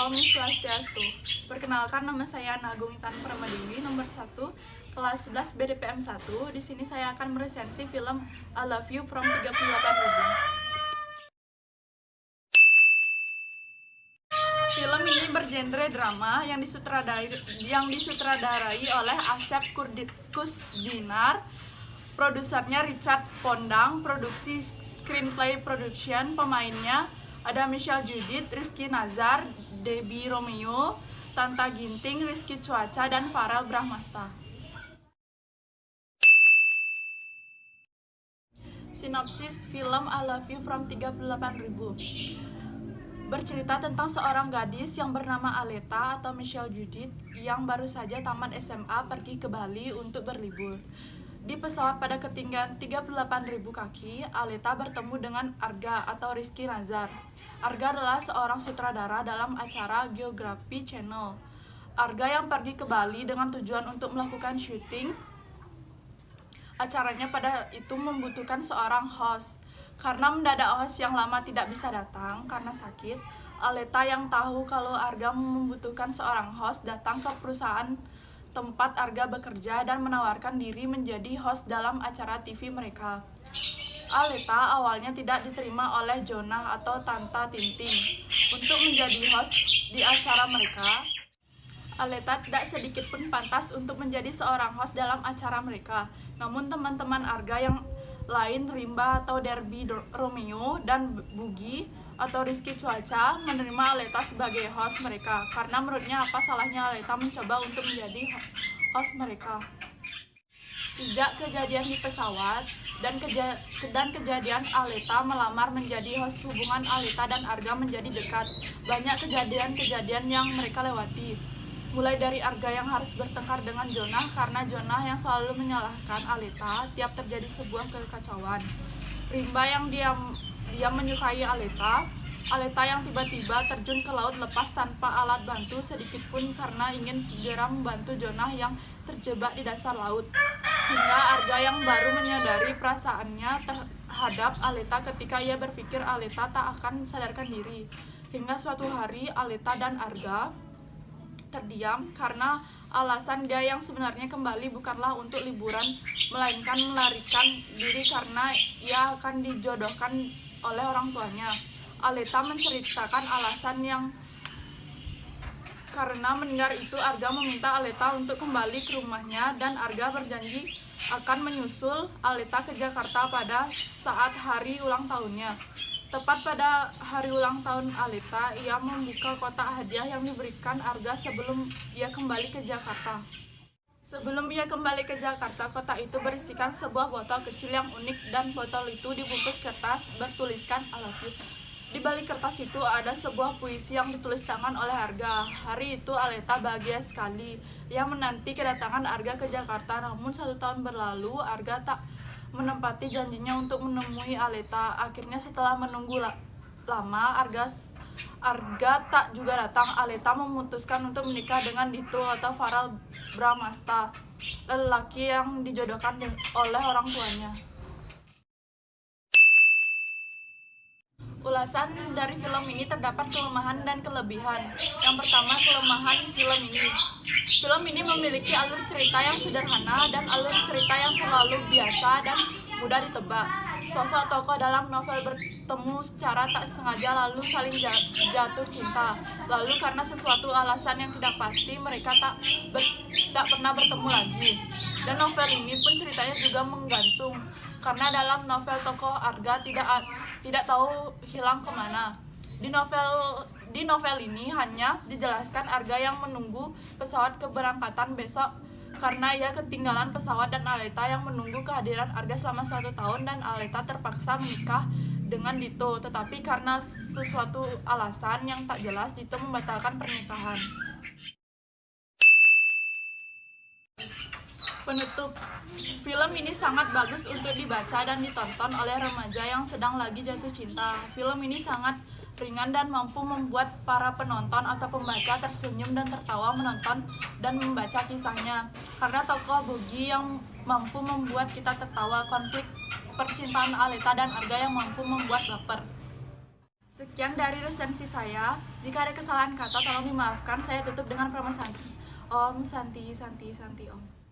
Om Swastiastu. Perkenalkan, nama saya Nagung Intan Pramadewi, nomor 1, kelas 11 BDPM 1. Di sini saya akan meresensi film I Love You from 38.000. Film ini bergenre drama yang disutradarai oleh Asep Kusdinar, produsernya Richard Pondang, produksi Screenplay Production, pemainnya ada Michelle Judith, Rizky Nazar, Debbie Romeo, Tanta Ginting, Rizky Cuaca, dan Farel Brahmasta. Sinopsis film I Love You from 38.000 bercerita tentang seorang gadis yang bernama Aleta atau Michelle Judith yang baru saja tamat SMA pergi ke Bali untuk berlibur. Di pesawat pada ketinggian 38.000 kaki, Aleta bertemu dengan Arga atau Rizky Nazar. Arga adalah seorang sutradara dalam acara Geography Channel. Arga yang pergi ke Bali dengan tujuan untuk melakukan syuting. Acaranya pada itu membutuhkan seorang host. Karena mendadak host yang lama tidak bisa datang karena sakit, Aleta yang tahu kalau Arga membutuhkan seorang host datang ke perusahaan tempat Arga bekerja dan menawarkan diri menjadi host dalam acara TV mereka. Aleta awalnya tidak diterima oleh Jonah atau Tanta Tinting untuk menjadi host di acara mereka. Aleta tidak sedikit pun pantas untuk menjadi seorang host dalam acara mereka. Namun teman-teman Arga yang lain, Rimba atau Derby Romeo dan Bugi atau Rizky Cuaca, menerima Aleta sebagai host mereka karena menurutnya apa salahnya Aleta mencoba untuk menjadi host mereka. Sejak kejadian di pesawat dan kejadian Aleta melamar menjadi host, hubungan Aleta dan Arga menjadi dekat. Banyak kejadian-kejadian yang mereka lewati. Mulai dari Arga yang harus bertengkar dengan Jonah karena Jonah yang selalu menyalahkan Aleta tiap terjadi sebuah kekacauan. Rimba yang diam menyukai Aleta yang tiba-tiba terjun ke laut lepas tanpa alat bantu sedikit pun karena ingin segera membantu Jonah yang terjebak di dasar laut. Hingga Arga yang baru menyadari perasaannya terhadap Aleta ketika ia berpikir Aleta tak akan sadarkan diri. Hingga suatu hari Aleta dan Arga terdiam karena alasan dia yang sebenarnya kembali bukanlah untuk liburan, melainkan melarikan diri karena ia akan dijodohkan oleh orang tuanya. Aleta menceritakan alasan yang karena mendengar itu Arga meminta Aleta untuk kembali ke rumahnya dan Arga berjanji akan menyusul Aleta ke Jakarta pada saat hari ulang tahunnya. Tepat pada hari ulang tahun Aleta, ia membuka kotak hadiah yang diberikan Arga sebelum ia kembali ke Jakarta. Sebelum ia kembali ke Jakarta, kotak itu berisikan sebuah botol kecil yang unik dan botol itu dibungkus kertas bertuliskan I love you. Di balik kertas itu ada sebuah puisi yang ditulis tangan oleh Arga. Hari itu Aleta bahagia sekali. Ia menanti kedatangan Arga ke Jakarta, namun 1 tahun berlalu Arga tak menempati janjinya untuk menemui Aleta. Akhirnya setelah menunggu lama, Arga tak juga datang. Aleta memutuskan untuk menikah dengan Dito atau Farel Brahmasta, lelaki yang dijodohkan oleh orang tuanya. Ulasan dari film ini terdapat kelemahan dan kelebihan. Yang pertama, kelemahan film ini. Film ini memiliki alur cerita yang sederhana dan alur cerita yang terlalu biasa dan mudah ditebak. Sosok tokoh dalam novel bertemu secara tak sengaja lalu saling jatuh cinta. Lalu karena sesuatu alasan yang tidak pasti mereka tak pernah bertemu lagi. Dan novel ini pun ceritanya juga menggantung karena dalam novel tokoh Arga tidak tahu hilang kemana. Di novel ini hanya dijelaskan Arga yang menunggu pesawat keberangkatan besok karena ia ketinggalan pesawat dan Aleta yang menunggu kehadiran Arga selama 1 tahun dan Aleta terpaksa menikah dengan Dito. Tetapi karena sesuatu alasan yang tak jelas, Dito membatalkan pernikahan. Penutup, film ini sangat bagus untuk dibaca dan ditonton oleh remaja yang sedang lagi jatuh cinta. Film ini sangat ringan dan mampu membuat para penonton atau pembaca tersenyum dan tertawa menonton dan membaca kisahnya. Karena tokoh Bugi yang mampu membuat kita tertawa, konflik percintaan Aleta dan Arga yang mampu membuat baper. Sekian dari resensi saya. Jika ada kesalahan kata tolong dimaafkan. Saya tutup dengan Prama Santi. Om Santi Santi Santi Om.